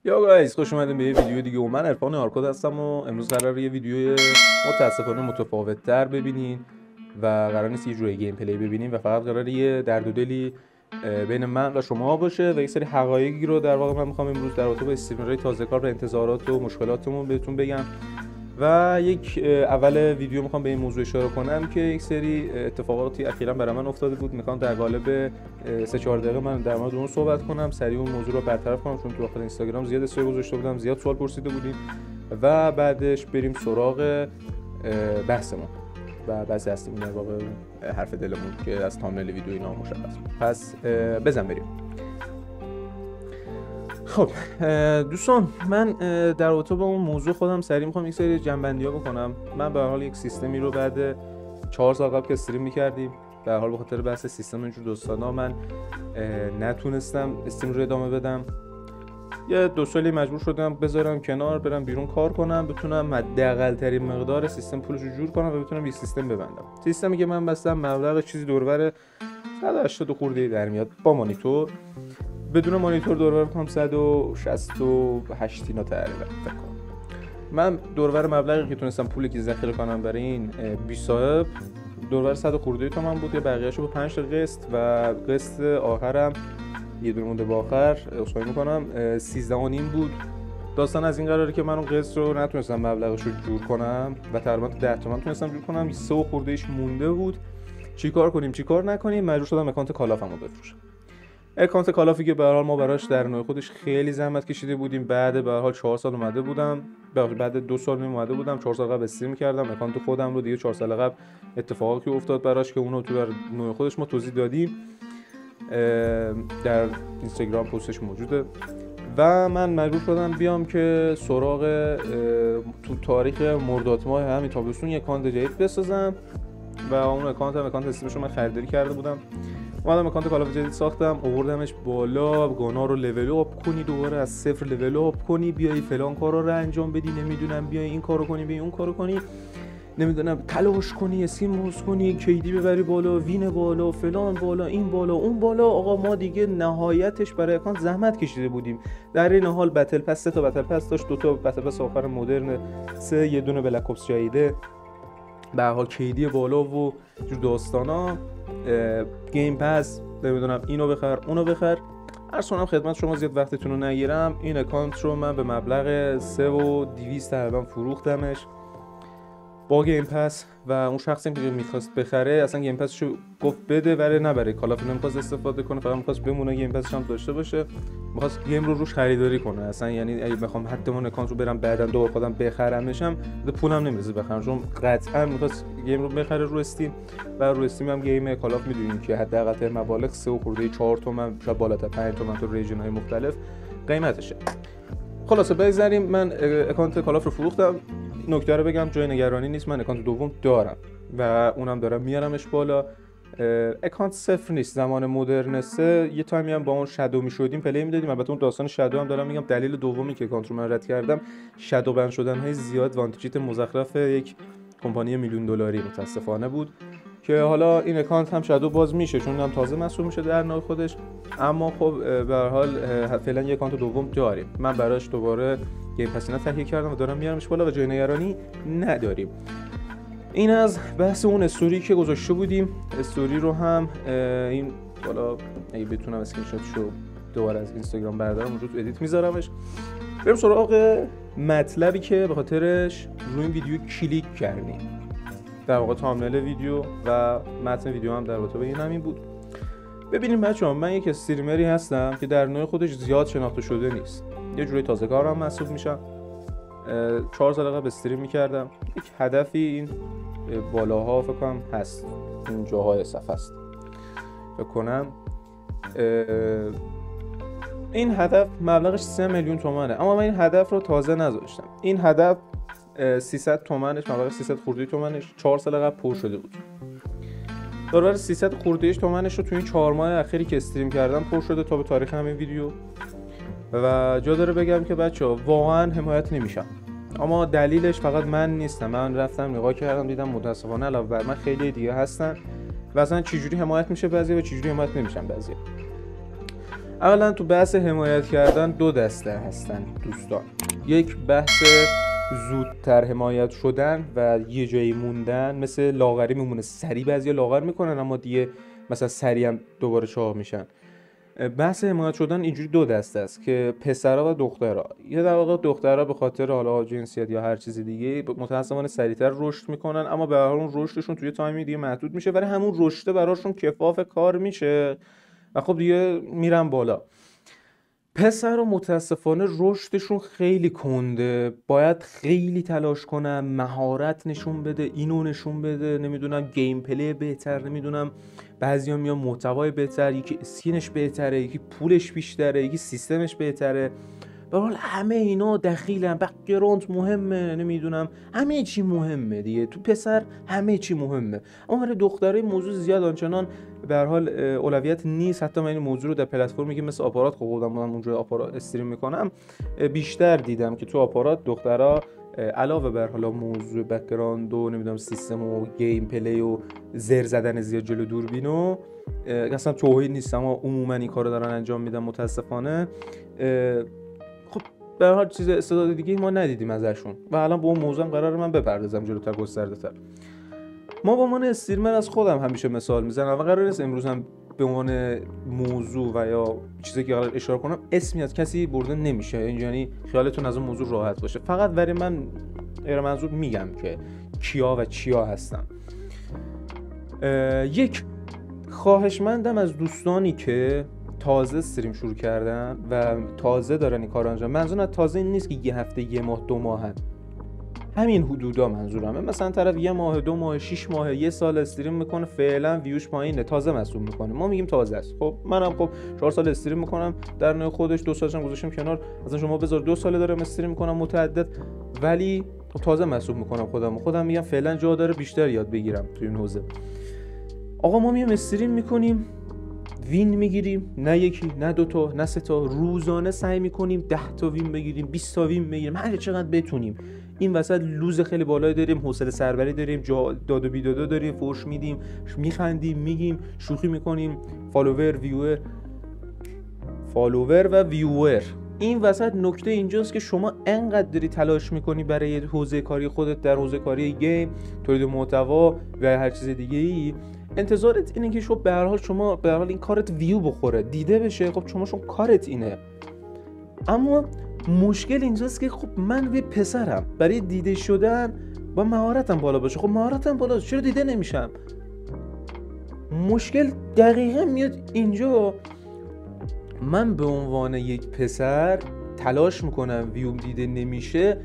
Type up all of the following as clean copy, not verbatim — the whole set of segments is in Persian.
یا گایز خوش اومدین به یه ویدیو دیگه و من عرفان آرکاد هستم و امروز قراره یه ویدیو متاسفانه متفاوت تر ببینین و قرار نیست یه جوری گیم پلی ببینین و فقط قراره یه درد و دلی بین من و شما باشه و یه سری حقایقی رو در واقع من میخوام امروز در رابطه با استریمرهای تازه کار و انتظارات و مشکلاتمون بهتون بگم. و یک اول ویدیو میخوام به این موضوع اشاره کنم که یک سری اتفاقاتی اخیراً برای من افتاده بود. میخوام در قالب 3-4 دقیقه من در مورد اون صحبت کنم، سریع اون موضوع رو برطرف کنم، چون تو داخل اینستاگرام زیاد استوری گذاشته بودم، زیاد سوال پرسیده بودین و بعدش بریم سراغ بحثمون و بحث اصلی در واقع حرف دلمون که از تامنیل ویدیو اینا مشخص. پس بزن بریم. خب دوستان، من در رابطه با اون موضوع خودم سریع میخوام یک سری جنبندی‌ها بکنم. من به هر حال یک سیستمی رو بعد 4 سال قبل که استریم می‌کردیم، به هر حال به خاطر بحث سیستم اینجور دوستانا من نتونستم استریم رو ادامه بدم. یه 2 سالی مجبور شدم بذارم کنار، برم بیرون کار کنم، بتونم حداقل ترین مقدار سیستم پولش رو جور کنم و بتونم یه سیستم ببندم. سیستمی که من بستم مبلغ چیزی دوربر 180 خورده در میاد با مانیتور. بدون مانیتور دوربر کنم 168 اینا تقریبا فکر کنم. من دوربر مبلغی که تونستم پولی که ذخیره کنم برای این بی صاحب دوربر 100 خورده تومن بود، یا بقیه‌اشو با 5 تا قسط و قسط آخرم یه دونه مونده با آخر اصلاحی میکنم 13.5 بود. داستان از این قراره که من اون قسط رو نتونستم مبلغش رو جور کنم و تقریبا 10 تومن تونستم جور کنم، 3 خورده ایش مونده بود. چیکار کنیم چیکار نکنیم؟ مجبور شدم اکانت کالافمو بفروشم. اکانت کالافی که به هر حال ما براش در نوع خودش خیلی زحمت کشیده بودیم. بعد به هر حال 4 سال اومده بودم، بعد 2 سال اومده بودم، 4 سال قبل استریم کردم اکانت خودم رو دیگه. 4 سال قبل اتفاقی افتاد براش که اونو تو در نوع خودش ما توضیح دادیم، در اینستاگرام پستش موجوده. و من مجبور شدم بیام که سراغ تو تاریخ مرداد ماه همین تابستون یک اکانت جدید بسازم و اون اکانت استریمش رو من خریداری کرده بودم. اومدم اکانت کالاف جدید ساختم، آوردمش بالا، گانا رو لول اپ کنی، دوباره از صفر لول اپ کنی، بیای فلان کارا رو انجام بدی، نمیدونم بیای این کارو کنی، بیای اون کارو کنی، نمیدونم تلاش کنی، اسکیم باز کنی، کیدی ببری بالا، وین بالا، فلان بالا، این بالا، اون بالا. آقا ما دیگه نهایتش برای اکانت زحمت کشیده بودیم. در این حال بتل پس 3 تا بتل پس داشت، 2 تا بتل پس آخر مدرن، 3 یه دونه بلک اپس جدیده، به هر حال کیدی بالا و جور داستانا، گیم پس، نمیدونم اینو بخر اونو بخر. عرض کنم خدمت شما زیاد وقتتون رو نگیرم، این اکانت رو من به مبلغ 3200 تقریبا فروختمش با گیم پس و اون شخصی که میخواست بخره اصلا گیم پسشو گفت بده ولی نبره، کالاف نمیخواست استفاده کنه، فقط میخواست بمونه گیم پسش هم داشته باشه، میخواست گیم رو روش خریداری کنه اصلا. یعنی اگه بخوام حتی اون اکانت رو برم بعداً دوباره خودم بخرمشم پولم نمیرسه بخرم، چون قطعا میخواست گیم رو بخره رو استیم و رو استیم هم گیم کالاف میدونین که حداقل مبالغ 3 خورده 4 تومن شاید بالاتر 5 تومن تو ریجن های مختلف قیمتشه. خلاصه بگذاریم، من اکانت کالاف رو فروختم. نکته رو بگم جای نگرانی نیست، من اکانت دوم دارم و اونم دارم میارمش بالا. اکانت صفر نیست. زمان مدرن 3 یه تایمی هم با اون شادو میشدیم پلی میدادیم. البته اون داستان شادو هم دارم میگم، دلیل دومی که اکانت رو من رد کردم شادو بند شدن های زیاد وانتجیت مزخرف یک کمپانی $1,000,000 متاسفانه بود که حالا این اکانت هم شادو باز میشه چون هم تازه مسئول میشه در نوع خودش. اما خب به هر حال فعلا یک اکانت دوم داریم. من براش دوباره گیم پسینا تهیه کردم و دارم میارمش بالا و جای نگرانی نداریم. این از بحث اون استوری که گذاشته بودیم. استوری رو هم این بالا اگه بتونم اسکرین شاتشو دوباره از اینستاگرام بردارم اونجا تو ادیت میذارمش. بریم سراغ مطلبی که به خاطرش روی این ویدیو کلیک کردیم، در واقع تامنیل ویدیو و متن ویدیو هم در رابطه با این همین بود. ببینیم بچه‌ها، من یک استریمری هستم که در نوع خودش زیاد شناخته شده نیست، یه جوری تازه کارم محسوب میشم. 4 سال قبل استریم میکردم. یک هدفی این بالاها فکر کنم هست، این جاهای صف هست فکر کنم. این هدف مبلغش 3 میلیون تومنه، اما من این هدف رو تازه نذاشتم. این هدف 300 تومنش، مبلغ 300 خورده تومنش 4 سال قبل پر شده بود. دوربر 300 خورده تومنش رو تو این 4 ماه اخیری که استریم کردم پر شده تا به تاریخ همین ویدیو. و جا داره بگم که بچه‌ها واقعا حمایت نمیشم، اما دلیلش فقط من نیستم. من رفتم نگاه کردم دیدم متاسفانه علاوه بر من خیلی دیگه هستن و اصلا چجوری حمایت میشه بعضی و چجوری حمایت نمیشن بعضی. اولا تو بحث حمایت کردن دو دسته هستن دوستان. یک بحث زودتر حمایت شدن و یه جایی موندن، مثل لاغری میمونه، سریع بعضیا لاغر میکنن اما دیگه مثلا سریع هم دوباره چاق میشن. بحث حمایت شدن اینجوری دو دسته است که پسرها و دخترها. یا در واقع دخترها به خاطر حالا جنسیت یا هر چیز دیگه متأسفانه سریعتر رشد میکنن، اما به هر حال رشدشون توی تایمی دیگه محدود میشه، ولی همون رشد براشون کفاف کار میشه و خب دیگه میرن بالا. پسرها متاسفانه رشدشون خیلی کنده، باید خیلی تلاش کنن، مهارت نشون بده، اینو نشون بده، نمیدونم گیم پلی بهتر، نمیدونم بعضیا میان محتوای بهتر، یکی اسکینش بهتره، یکی پولش بیشتره، یکی سیستمش بهتره. به حال همه اینا دخیلن، بک‌گراند مهمه، نمیدونم همه چی مهمه دیگه. تو پسر همه چی مهمه، اما برای دختره موضوع زیاد آنچنان به هر حال اولویت نیست. حتی من این موضوع رو در پلتفرمی که مثل آپارات خودم اونجا آپارات استریم میکنم بیشتر دیدم که تو آپارات دخترها علاوه بر حالا موضوع بک‌گراند و نمیدونم سیستم و گیم پلی و زر زدن زیاد جلو دوربین و اصلا توهین نیست، اما عموما این کارو دارن انجام میدن متاسفانه. خب به هر حال چیز استعداد دیگه ما ندیدیم ازشون و الان با اون موضوع قراره من بپردازم جلوتر گسترده‌تر. ما با عنوان استریمر از خودم همیشه مثال میزنم و قرار نیست امروز هم به عنوان موضوع و یا چیزی که قرار اشاره کنم اسمی از کسی برده نمیشه، یعنی خیالتون از اون موضوع راحت باشه. فقط ولی من غیر منظور میگم که کیا و چیا هستن. یک خواهشمندم از دوستانی که تازه استریم شروع کردن و تازه دارن این کارو انجام، منظورم تازه این نیست که یه هفته، یه ماه، 2 ماه همین حدودا منظورمه. مثلا طرف 1 ماه، 2 ماه، 6 ماه، 1 سال استریم میکنه، فعلا ویوش پایینه، تازه محسوب میکنه. ما میگیم تازه است. خب منم خب 4 سال استریم میکنم، در نوع خودش 2 سالشم گذاشتم کنار، مثلا شما بذار 2 ساله دارم استریم میکنم متعدد، ولی تازه محسوب میکنم خودم میگم فعلا جا داره بیشتر یاد بگیرم توی این حوزه. آقا ما میام استریم میکنیم، وین میگیریم، نه یکی، نه 2 تا، نه 3 تا، روزانه سعی میکنیم 10 تا وین بگیریم، 20 تا وین بگیریم، هر چقدر بتونیم. این وسط لوز خیلی بالایی داریم، حوصله سربری داریم، داد و بیداد داریم، فوش میدیم، میخندیم، میگیم، شوخی میکنیم، فالوور و ویور. این وسط نکته اینجاست که شما انقدر داری تلاش میکنی برای حوزه کاری خودت در حوزه کاری گیم، تولید محتوا و هر چیز دیگه ای، انتظارت اینه که شما به هر حال این کارت ویو بخوره، دیده بشه. خب شما کارت اینه، اما مشکل اینجاست که خب من یه پسرم، برای دیده شدن با مهارتم بالا باشه. خب مهارتم بالا چرا دیده نمیشم؟ مشکل دقیقا میاد اینجا. من به عنوان یک پسر تلاش میکنم، ویوم دیده نمیشه،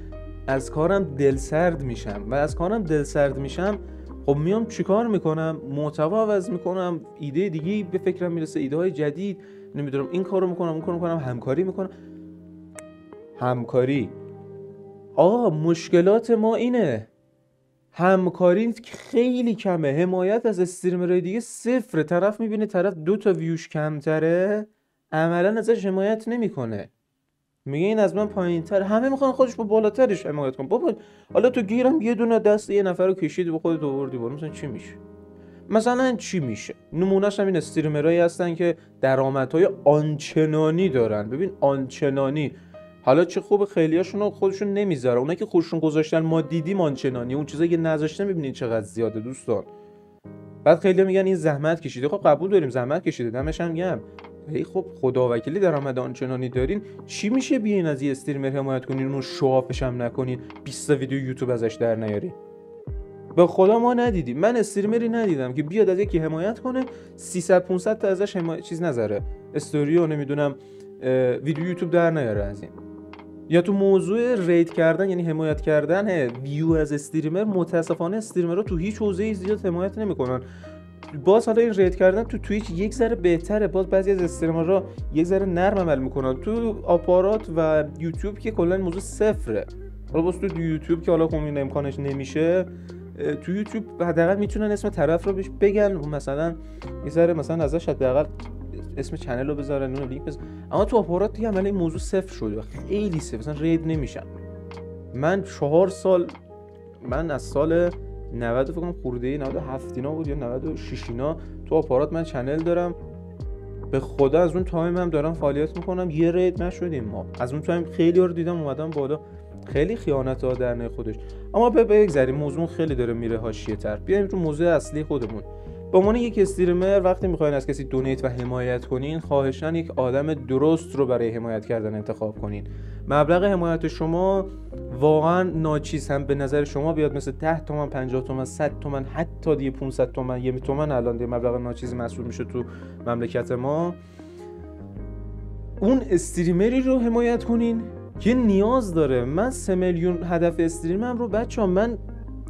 از کارم دلسرد میشم و از کارم دلسرد میشم خب میام چیکار میکنم؟ محتوا عوض میکنم، ایده دیگه به فکرم میرسه، ایده های جدید، نمیدونم این کارو میکنم، اون کارو میکنم، همکاری میکنم. همکاری آقا مشکلات ما اینه، همکاری خیلی کمه، حمایت از استریمرهای دیگه صفر. طرف میبینه طرف 2 تا ویوش کمتره، عملا ازش حمایت نمیکنه، میگه این از من پایین‌تر، همه میخوان خودش با بالاترش حمایت کنه. بابا حالا تو گیرم یه دونه دست یه نفر رو کشیدی به خودت آوردی بالا، مثلا چی میشه؟ نمونهش همین استریمرایی هستن که درآمدهای آنچنانی دارن. ببین آنچنانی، حالا چه خوبه خیلیاشون خودشون نمیذاره، اونایی که خودشون گذاشتن ما دیدیم آنچنانی، اون چیزایی که نذاشتن ببینید چقدر زیاده دوستان. بعد خیلی‌ها میگن این زحمت کشیده. خب قبول داریم زحمت کشیده، دمش هم گرم. ولی خب خداوکیلی درآمد آنچنانی دارین، چی میشه بیاین از یه استریمر حمایت کنین، اونو شوافش هم نکنین، 20 تا ویدیو یوتیوب ازش در نیارین؟ به خدا ما ندیدیم، من استریمری ندیدم که بیاد از یکی حمایت کنه 300 500 تا ازش چیز نذاره، استوری و نمیدونم ویدیو یوتیوب در نیاره از این. یا تو موضوع رید کردن، یعنی حمایت کردن ویو از استریمر، متاسفانه استریمرها تو هیچ حوزه‌ای زیاد حمایت نمی‌کنن. باز حالا این رید کردن تو توییچ یک ذره بهتره، باز بعضی از استریمرها یک ذره نرم عمل میکنن. تو آپارات و یوتیوب که کلا موضوع صفره. حالا باز تو یوتیوب که حالا این امکانش نمیشه، تو یوتیوب حداقل میتونن اسم طرف رو بهش بگن، مثلا یه ذره مثلا ازش حداقل اسم چنل رو بذارن، اون لینک بذارن. اما تو آپارات دیگه عملا این موضوع صفر شده، خیلی صفر، مثلا رید نمیشن. من 4 سال، من از سال 90 فکر کنم خورده 97 اینا بود یا 96 اینا تو آپارات من چنل دارم به خدا از اون تایم هم دارم فعالیت میکنم، یه رید نشدیم ما. از اون تایم خیلی رو دیدم اومدم بالا، خیلی خیانت ها در نه خودش. اما بگذاریم، موضوع خیلی داره میره حاشیه تر. بیایم تو موضوع اصلی خودمون. به عنوان یک استریمر وقتی میخواین از کسی دونیت و حمایت کنین، خواهشاً یک آدم درست رو برای حمایت کردن انتخاب کنین. مبلغ حمایت شما واقعا ناچیز هم به نظر شما بیاد مثل 10 تومن، 50 تومن، 100 تومن، حتی دیگه 500 تومن، 1 تومن الان دیگه مبلغ ناچیزی محسوب میشه تو مملکت ما. اون استریمری رو حمایت کنین که نیاز داره. من 3 میلیون هدف استریمم رو بچه‌ها من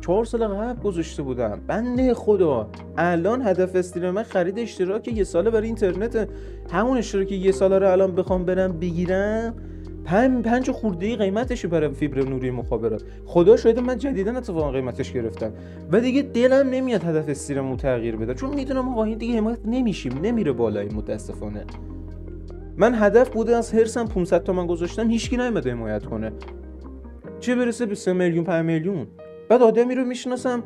4 سال قبل گذاشته بودم. بنده خدا الان هدف استریم من خرید اشتراک 1 ساله برای اینترنت. همون اشتراک 1 ساله رو الان بخوام برم بگیرم 5 خورده قیمتشه برای فیبر نوری مخابرات. خدا شاید من جدیداً اتفاقا قیمتش گرفتم و دیگه دلم نمیاد هدف استریممو تغییر بدم، چون میدونم آقا این دیگه حمایت نمیشیم، نمیره بالای. متاسفانه من هدف بوده از هرسم 500 تومن گذاشتم، هیچکی نیومده حمایت کنه، چه برسه به 3 میلیون 5 میلیون. بعد آدمی رو میشناسم،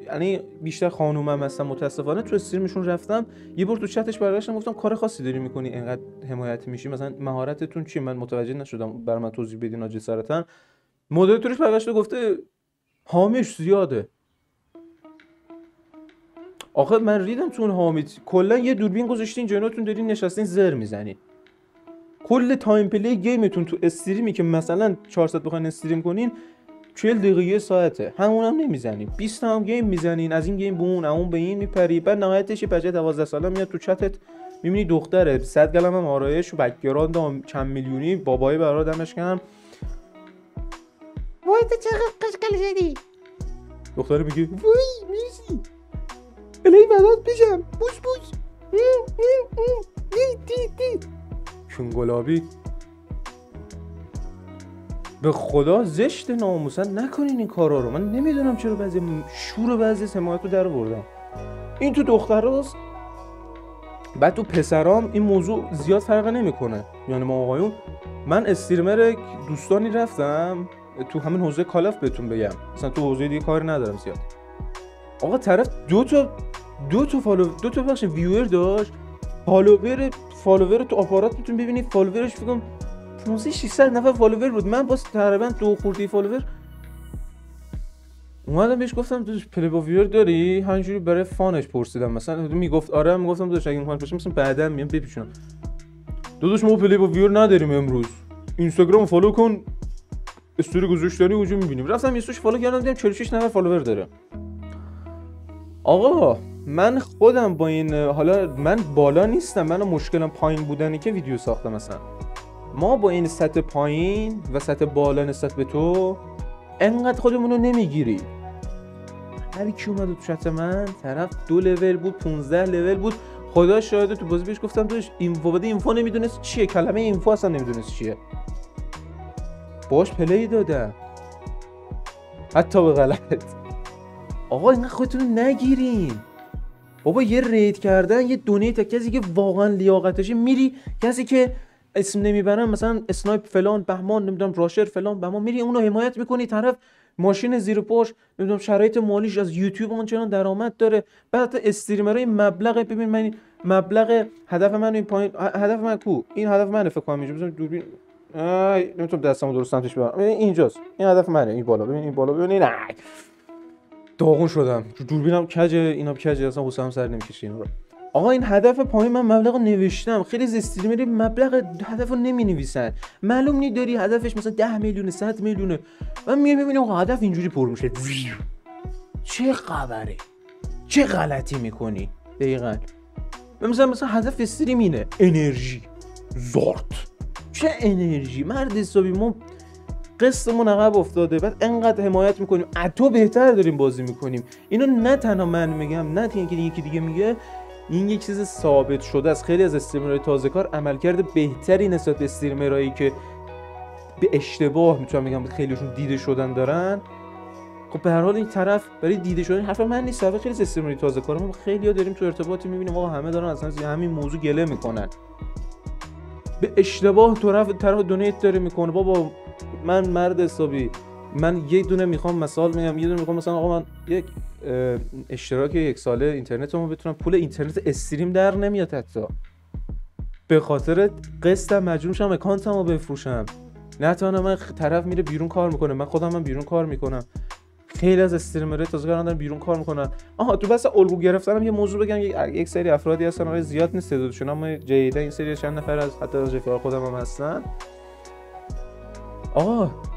یعنی بیشتر خانومم هستن، متاسفانه تو استریمشون رفتم یه بار تو چتش برگشتم گفتم کار خاصی داری میکنی اینقدر حمایت میشی، مثلا مهارتتون چیه؟ من متوجه نشدم، برای من توضیح بدین آجی سرتن. مدیریتورش برگشته گفته حامیش زیاده. آخه من ریدم تو اون حامی، کلا یه دوربین گذاشتین جناتون دارین نشستین زر میزنین. کل تایم پلی گیمتون تو استریمی که مثلا 400 بخواین استریم کنین 40 دقیقه 1 ساعته، همونم نمیزنین، 20 تا هم گیم میزنین، از این گیم به اون به این میپری. بعد نهایتش یه بچه 12 ساله میاد تو چتت میبینی دختره 100 گلم هم آرایش و بک‌گراند چند میلیونی، بابایی برا دمش گرم، وای تو چقدر قشقل شدی. دختره میگه وای میسی الهی بدات پیشم بوش بوش دی چونگلابی. به خدا زشت ناموسن نکنین این کارا رو. من نمیدونم چرا بعضی شور بعضی حمایت رو در آوردن. این تو دختراست، بعد تو پسرام این موضوع زیاد فرق نمیکنه. یعنی ما آقایون، من استریمر دوستانی رفتم تو همین حوزه کالاف بهتون بگم، مثلا تو حوزه دیگه کاری ندارم زیاد. آقا طرف دو تا بخش ویور داشت، فالوور تو آپارات میتون ببینید فالوورش فکر کنم 600 نفر فالوور بود. من باز تقریبا 2 خورده فالوور اومدم بهش گفتم تو پلی با ویور داری؟ همینجوری برای فانش پرسیدم، مثلا میگفت آره، میگفتم داداش اگه میخوام بپیچم مثلا بعدا میام بپیچونم. داداش ما پلی با ویور نداریم امروز، اینستاگرام فالو کن، استوری گذاشتنی اونجا میبینیم. رفتم یه سوش فالو کردم دیدم 46 نفر فالوور داره. آقا من خودم با این، حالا من بالا نیستم، من مشکلم پایین بودنی که ویدیو ساختم. مثلا ما با این سطح پایین و سطح بالا نسبت به تو انقدر خودمونو نمیگیری. هر کی اومد تو چت من طرف 2 لول بود، 15 لول بود، خدا شاهده تو بازی بهش گفتم توش اینفو بده، اینفو نمیدونست چیه، کلمه اینفو اصلا نمیدونست چیه، باش پلی دادم حتی به غلط. آقا اینقدر خودتون نگیرین بابا. یه رید کردن، یه دونیت کسی که واقعا لیاقتشه، میری کسی که اسم نمیبرم مثلا اسنایپ فلان بهمان نمیدونم راشر فلان بهمان، میری اونو حمایت میکنی، طرف ماشین زیر پاش نمیدونم شرایط مالیش از یوتیوب آنچنان درآمد داره. بعد استریمرای مبلغ، ببین من مبلغ هدف من این پایین، هدف من کو، این هدف منه فکر کنم اینجا، بزن دوربین نمیتونم دستمو درست سمتش ببرم، اینجاست، این هدف منه، این بالا ببین، این بالا ببین، نه داغون شدم دوربینم کجه، اینا کجه، اصلا حوصله‌ام سر نمیکشه اینا رو. آقا این هدف پایین من مبلغ نوشتم، خیلی از استریمر مبلغ هدفو نمی‌نویسن، معلوم نی داری هدفش مثلا 10 میلیون 100 میلیونه، من میبینم آقا هدف اینجوری پر میشه. چه خبره؟ چه غلطی میکنی؟ دقیقاً مثلا هدف استریم اینه، انرژی زارت، چه انرژی مرد حسابی، ما قسطمون عقب افتاده، بعد انقدر حمایت میکنیم، تو بهتر داریم بازی میکنیم. اینو نه تنها من میگم، نه اینکه یکی دیگه میگه، این یک چیز ثابت شده است. خیلی از استریمرهای تازه کار عملکرد بهتری نسبت به استریمرهایی که به اشتباه میتونم بگم خیلیشون دیده شدن دارن. خب به هر حال این طرف برای دیده شدن حرف من نیست، خیلی از استریمرهای تازه کار ما خیلی‌ها داریم تو ارتباطی میبینیم آقا همه دارن اصلا همین موضوع گله میکنن، به اشتباه طرف دونیت داره میکنه. بابا من مرد حسابی، من یه دونه میخوام مثال میگم، یه دونه میخوام مثلا آقا من یک اشتراک 1 ساله اینترنتمو بتونم، پول اینترنت استریم در نمیاد حتی. به خاطر قسطم مجبور شم اکانتمو بفروشم. نه تنها من طرف میره بیرون کار میکنه، من خودم هم بیرون کار میکنم. خیلی از استریمرهای تازه‌کاران دارن بیرون کار میکنن. تو بس الگو گرفتنم یه موضوع بگم، یک سری افرادی هستن، آره زیاد نیست تعدادشون، اما جیدا این سری چند نفر از حتی از رفیقا خودم هم هستن.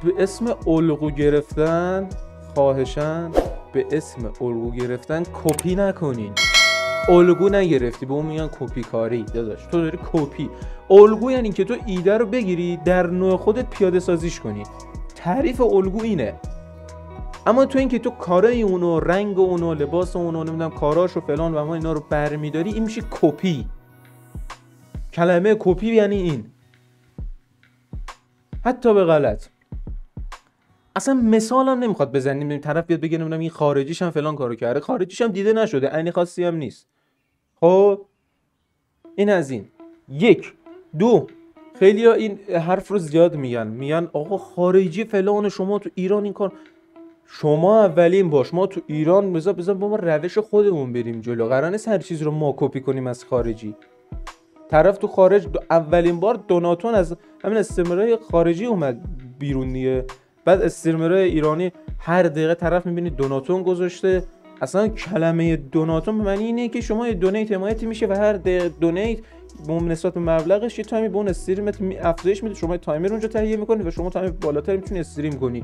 به اسم الگو گرفتن، خواهشاً به اسم الگو گرفتن کپی نکنین. الگو نگرفتی به اون میگن کپی کاری. داداش تو داری کپی. الگو یعنی که تو ایده رو بگیری در نوع خودت پیاده سازیش کنی. تعریف الگو اینه. اما تو اینکه تو کارای اونو، رنگ اونو، لباس اونو، نمیدونم کاراش و فلان و ما اینا رو برمیداری، این میشه کپی. کلمه کپی یعنی این. حتی به غلط. اصلا مثال هم نمیخواد بزنیم طرف بیاد بگه نمیدونم این خارجیش هم فلان کارو کرده، خارجیش هم دیده نشده، عین خاصی هم نیست. خب این از این. 1 2 خیلیا این حرف رو زیاد میگن آقا خارجی فلان، شما تو ایران این کار. شما اولین باش، ما تو ایران بذار ما روش خودمون بریم جلو. قرار نیست هر چیز رو ما کپی کنیم از خارجی. طرف تو خارج اولین بار دوناتون از همین استریمرهای خارجی اومد بیرون دیگه. بعد استریمرهای ایرانی هر دقیقه طرف میبینی دوناتون گذاشته. اصلا کلمه دوناتون به معنی اینه که شما یه دونیت حمایتی میشه و هر دقیقه دونیت نسبت به مبلغش یه تایمی به اون استریمت افزایش میده. شما تایمر اونجا تهیه میکنی و شما تایم بالاتر میتونی استریم کنی.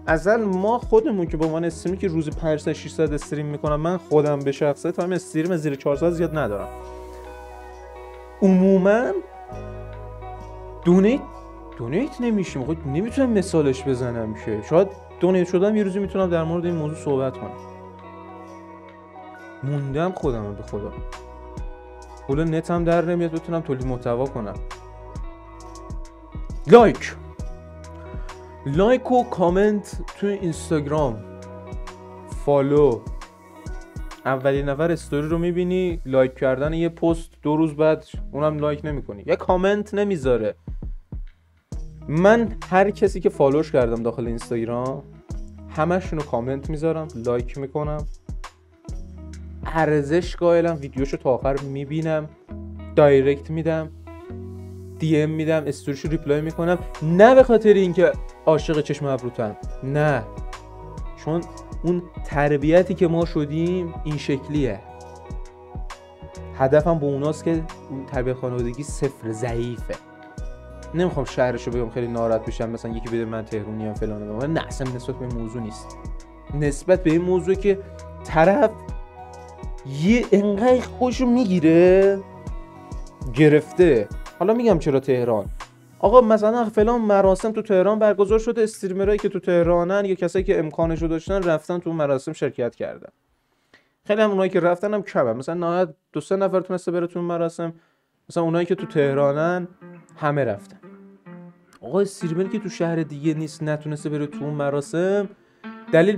اصلا ما خودمون که با من استریمی که روزی 500 600 استریم میکنم، من خودم به شخصه تایم استریم زیر 400 زیاد ندارم. عموما دونیت نمیشیم. خب نمیتونم مثالش بزنم که شاید دونیت شدم یه روزی میتونم در مورد این موضوع صحبت کنم. موندم خودم به خدا. پول نتم در نمیاد بتونم تولید محتوا کنم. لایک و کامنت تو اینستاگرام، فالو. اولین نفر استوری رو میبینی لایک کردن یه پست، 2 روز بعد اونم لایک نمیکنی، یه کامنت نمیذاره. من هر کسی که فالوش کردم داخل اینستاگرام همشونو کامنت میذارم، لایک میکنم، ارزش قائلم، ویدیوشو تا آخر میبینم، دایرکت میدم، دی ام میدم، استوریشو ریپلای میکنم. نه به خاطر اینکه عاشق چشم ابروتم، نه، چون اون تربیتی که ما شدیم این شکلیه. هدفم با اوناست که اون تربیت خانوادگی صفر، ضعیفه. نمیخوام شهرشو بگم خیلی ناراحت بشم مثلا یکی بده من تهرونی ام فلانه. نه اصلا نسبت به این موضوع نیست. نسبت به این موضوع که طرف یه انقدر خوشو میگیره گرفته. حالا میگم چرا تهران. آقا مثلا فلان مراسم تو تهران برگزار شده، استریمرایی که تو تهرانن یا کسایی که امکانشو داشتن رفتن تو مراسم شرکت کردن. خیلی هم اونایی که رفتن هم کمه، مثلا نهایت 2-3 نفر تونسته بره تو مراسم. مثلا اونایی که تو تهرانن همه رفتن. آقا استریمری که تو شهر دیگه نیست نتونسته بره تو اون مراسم، دلیل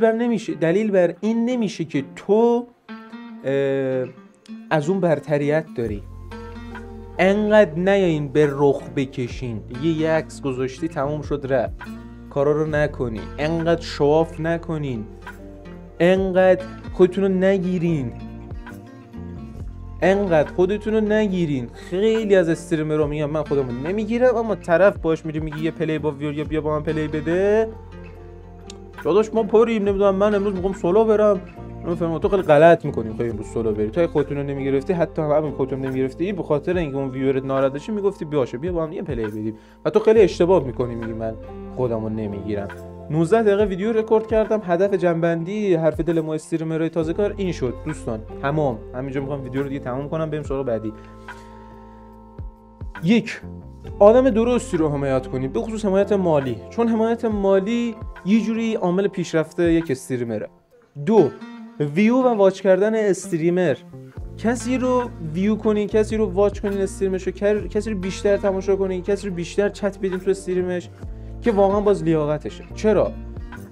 بر این نمیشه که تو از اون برتریت داری. انقدر نیاین به رخ بکشین. یه عکس گذاشتی تموم شد رفت. کارا رو نکنین. انقدر شواف نکنین. انقدر خودتون رو نگیرین. خیلی از استریمرها میگن من خودمو نمیگیرم، اما طرف باش میره میگه یه پلی با ویور یا بیا با من پلی بده. داداش ما پریم، نمیدونم من امروز میخوام سولو برم. نمیفهمم تو خیلی غلط میکنیم خیلی امروز سولو بری. تو خودتون رو نمیگرفتی، حتی همین خودتون نمیگرفتی به خاطر اینکه اون ویورت ناراحت بشه میگفتی باشه بیا با هم یه پلی بدیم. و تو خیلی اشتباه میکنی میگی من خودمو نمیگیرم. 19 دقیقه ویدیو رکورد کردم. هدف جنبندی حرف دل ما استریمرهای تازه کار این شد دوستان. همینجا میخوام ویدیو رو دیگه تموم کنم بریم سراغ بعدی. 1. آدم درستی رو حمایت کنید، به خصوص حمایت مالی، چون حمایت مالی یه جوری عامل پیشرفته یک استریمره. 2. ویو و واچ کردن استریمر. کسی رو ویو کنین، کسی رو واچ کنین استریمشو، کسی رو بیشتر تماشا کنین، کسی رو بیشتر چت بدین تو استریمش که واقعا باز لیاقتشه. چرا؟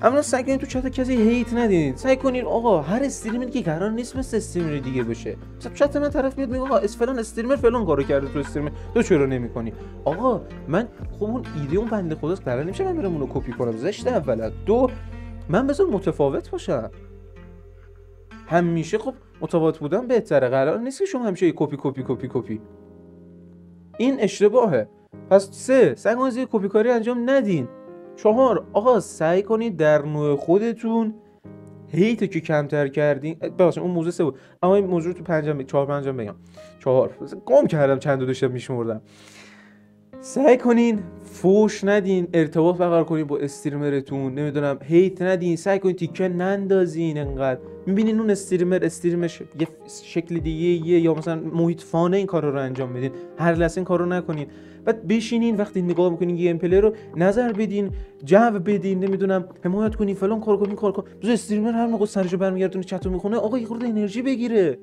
اما سعی کنین تو چت کسی هیت ندین. سعی کنین آقا هر استریمری که قرار نیست مثل استریمر دیگه باشه. مثلا چت من طرف میاد میگه آقا فلان استریمر فلان کارو کرده تو استریم، تو چرا نمی‌کنی؟ آقا من خب اون ایده اون بنده خداست، قرار نمیشه من برم اونو کپی کنم. زشته اولا. 2. من بذار متفاوت باشم. همیشه خب متفاوت بودن بهتره. قرار نیست که شما همیشه کپی. این اشتباهه. پس 3 سعی کنید زیر کپی کاری انجام ندین. 4 آقا سعی کنید در نوع خودتون هیت که کمتر کردین. ببخشید اون موضوع 3 بود، اما این موضوع تو 4 بگم. 4 گم کردم چند تا داشتم میشمردم. سعی کنین فوش ندین، ارتباط برقرار کنین با استریمرتون، نمیدونم هیت ندین، سعی کنین تیکه نندازین. انقدر میبینین اون استریمش یه شکل دیگه یا مثلا محیط فانه این کارا رو انجام میدین، هر لحظه این کارو نکنین. بعد بشینین وقتی نگاه میکنین گیم پلی رو نظر بدین، جو بدین، نمیدونم حمایت کنین، فلان کار کن. استریمر هر موقع سرشو برمیگردونه چتو میخونه، آقا یه خورده انرژی بگیره.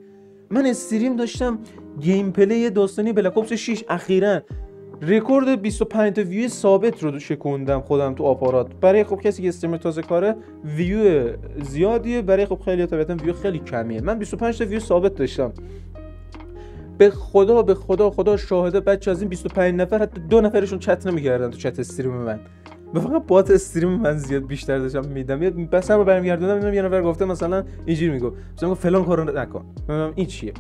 من استریم داشتم گیم پلی داستانی بلک اپس 6 اخیراً رکورد 25 تا ویو ثابت رو شکوندم خودم تو آپارات. برای خب کسی که استریم تازه کاره ویو زیادیه، برای خب خیلی طبیعتا ویو خیلی کمیه. من 25 تا ویو ثابت داشتم. به خدا شاهده بچه از این 25 نفر حتی 2 نفرشون چت نمی‌کردن تو چت استریم من. فقط بات استریم من زیاد بیشتر داشتم میدم. بس هم برمیگردوندم میبینم یه نفر گفته مثلا اینجوری میگه مثلا فلان کارو نکن. این چیه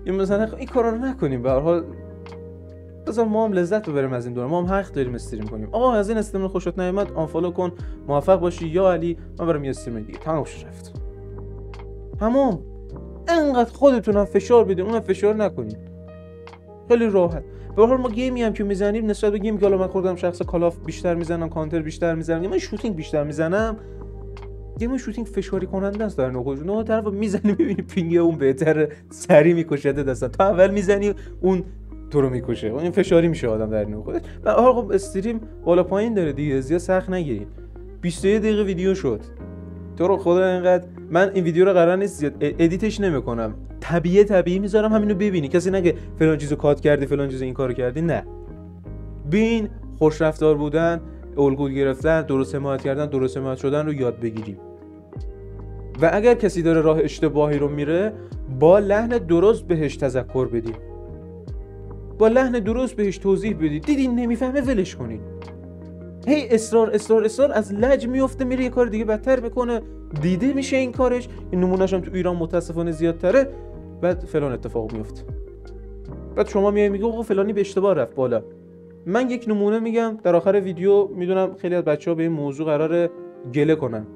مثلا این کارا رو نکنیم. به هر حال بذار ما هم لذت ببریم از این دور، ما هم حق داریم استریم کنیم. آقا از این استریم خوشت نیومد آنفالو کن، موفق باشی یا علی، من برم یه استریم دیگه. تمام شد رفت. تمام. انقدر خودتون فشار بدین، اونم فشار نکنین. خیلی راحت. به هر حال ما گیمی هم که میزنیم نسبت به گیمی که حالا من خودم شخص کالاف بیشتر میزنم، کانتر بیشتر میزنم، من شوتینگ بیشتر میزنم. گیم شوتینگ فشاری کننده است در نوع طرف میزنی میبینی پینگ اون بهتره، سری میکشه دستت. تا اول میزنی اون تو رو میکشه، این فشاری میشه آدم در نوع خودش. و آقا استریم بالا پایین داره دیگه، زیاد سخت نگیرین. 21 دقیقه ویدیو شد. تو رو خدا اینقدر من این ویدیو رو قرار نیست زیاد ادیتش نمیکنم، طبیعی میذارم همینو ببینی. کسی نگه فلان چیزو کات کردی، فلان چیزو این کارو کردی. نه، ببین خوش رفتار بودن، الگو گرفتن، درست حمایت کردن، درست حمایت شدن رو یاد بگیریم. و اگر کسی داره راه اشتباهی رو میره، با لحن درست بهش تذکر بدید، با لحن درست بهش توضیح بدید. دیدین نمیفهمه ولش کنید. هی اصرار از لج میفته، میره یه کار دیگه بدتر میکنه، دیده میشه این کارش. این نمونه‌اش هم تو ایران متاسفانه زیادتره. بعد فلان اتفاق میفته، بعد شما میای میگی آقا فلانی به اشتباه رفت بالا. من یک نمونه میگم در آخر ویدیو. میدونم خیلی از بچه‌ها به این موضوع قراره گله کنن.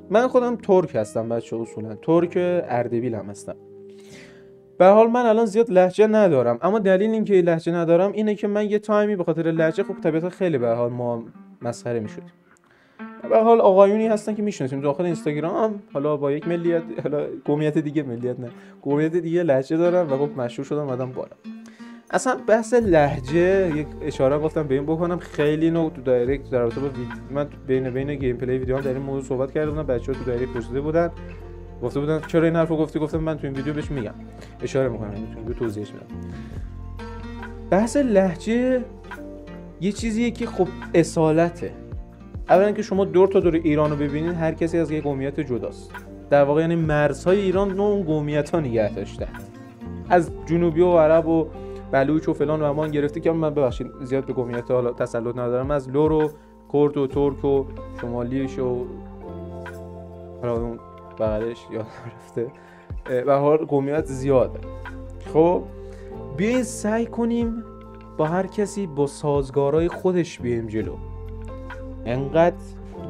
من خودم ترک هستم بچه‌ها، اصولا ترک اردبیل هم هستم. به هر حال من الان زیاد لهجه ندارم، اما دلیل اینکه لهجه ندارم اینه که من یه تایمی به خاطر لهجه خب طبیعتا خیلی به هر حال ما مسخره میشدیم. به هر حال آقایونی هستن که میشناسیم داخل اینستاگرام، حالا با یک ملیت، حالا قومیت دیگه، ملیت نه قومیت دیگه لهجه دارن و خب مشهور شدن اومدن بالا. اصلا بحث لهجه یک اشاره گفتم به این بکنم. خیلی نو تو دایرکت در رابطه با من بین گیم پلی ویدیوام در این موضوع صحبت کرده بودم. بچه‌ها تو دایرکت پرسیده بودن، گفته بودن چرا این حرفو گفتی؟ گفتم من تو این ویدیو بهش میگم، اشاره میکنم، تو این ویدیو توضیحش میدم. بحث لهجه یه چیزیه که خب اصالته. اولا که شما دور تا دور ایرانو ببینید، هر کسی از یک قومیت جداست. در واقع یعنی مرزهای ایران نوع اون قومیت‌ها نگه داشتن، از جنوبی و عرب و بلوچ و فلان و همان گرفته که من ببخشید زیاد به قومیت حالا تسلط ندارم، از لور و کرد و ترک و شمالیش و حالا اون بغلش یادم رفته، به هر قومیت زیاده. خب بیاین سعی کنیم با هر کسی با سازگارای خودش بیایم جلو. انقدر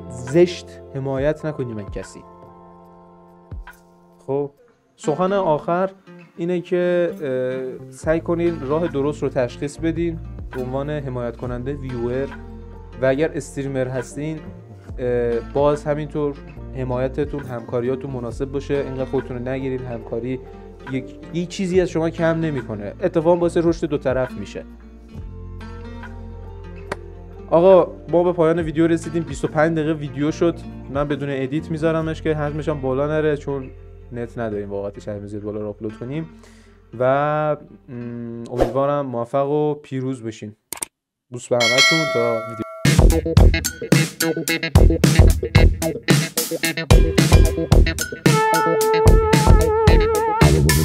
زشت حمایت نکنیم من کسی. خب سخن آخر اینه که سعی کنین راه درست رو تشخیص بدین به عنوان حمایت کننده ویور، و اگر استریمر هستین باز همینطور حمایتتون، همکاریاتون مناسب باشه. اینقدر خودتون رو نگیرید. همکاری یک چیزی از شما کم نمیکنه، اتفاقا باعث رشد دو طرف میشه. آقا ما به پایان ویدیو رسیدیم. 25 دقیقه ویدیو شد. من بدون ادیت میذارمش که حجمش هم بالا نره، چون نت نداریم واقعا حجم زیاد بالا رو آپلود کنیم. و امیدوارم موفق و پیروز بشین. بوس به همتون تا ویدیو